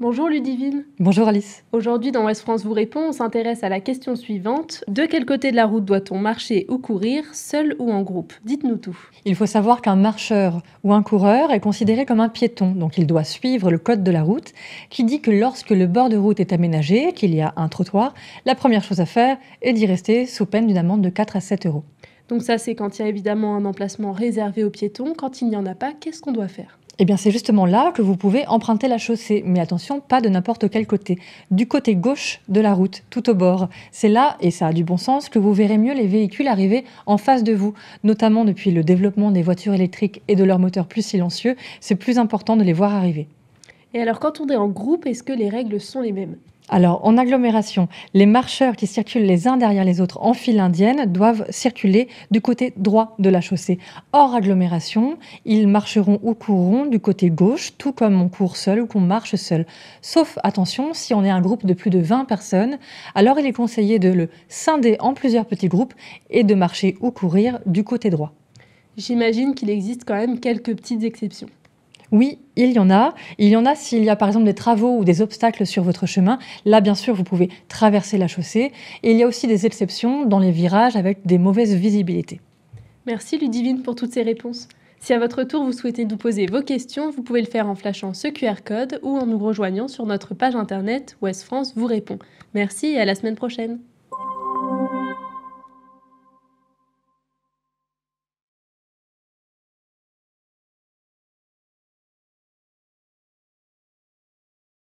Bonjour Ludivine. Bonjour Alice. Aujourd'hui dans Ouest France vous répond, on s'intéresse à la question suivante. De quel côté de la route doit-on marcher ou courir, seul ou en groupe? Dites-nous tout. Il faut savoir qu'un marcheur ou un coureur est considéré comme un piéton, donc il doit suivre le code de la route qui dit que lorsque le bord de route est aménagé, qu'il y a un trottoir, la première chose à faire est d'y rester sous peine d'une amende de 4 à 7 euros. Donc ça c'est quand il y a évidemment un emplacement réservé aux piétons. Quand il n'y en a pas, qu'est-ce qu'on doit faire? Eh bien, c'est justement là que vous pouvez emprunter la chaussée. Mais attention, pas de n'importe quel côté. Du côté gauche de la route, tout au bord. C'est là, et ça a du bon sens, que vous verrez mieux les véhicules arriver en face de vous. Notamment depuis le développement des voitures électriques et de leurs moteurs plus silencieux, c'est plus important de les voir arriver. Et alors quand on est en groupe, est-ce que les règles sont les mêmes? Alors, en agglomération, les marcheurs qui circulent les uns derrière les autres en file indienne doivent circuler du côté droit de la chaussée. Hors agglomération, ils marcheront ou courront du côté gauche, tout comme on court seul ou qu'on marche seul. Sauf, attention, si on est un groupe de plus de 20 personnes, alors il est conseillé de le scinder en plusieurs petits groupes et de marcher ou courir du côté droit. J'imagine qu'il existe quand même quelques petites exceptions. Oui, il y en a. Il y en a s'il y a par exemple des travaux ou des obstacles sur votre chemin. Là, bien sûr, vous pouvez traverser la chaussée. Et il y a aussi des exceptions dans les virages avec des mauvaises visibilités. Merci Ludivine pour toutes ces réponses. Si à votre tour vous souhaitez nous poser vos questions, vous pouvez le faire en flashant ce QR code ou en nous rejoignant sur notre page internet Ouest France vous répond. Merci et à la semaine prochaine.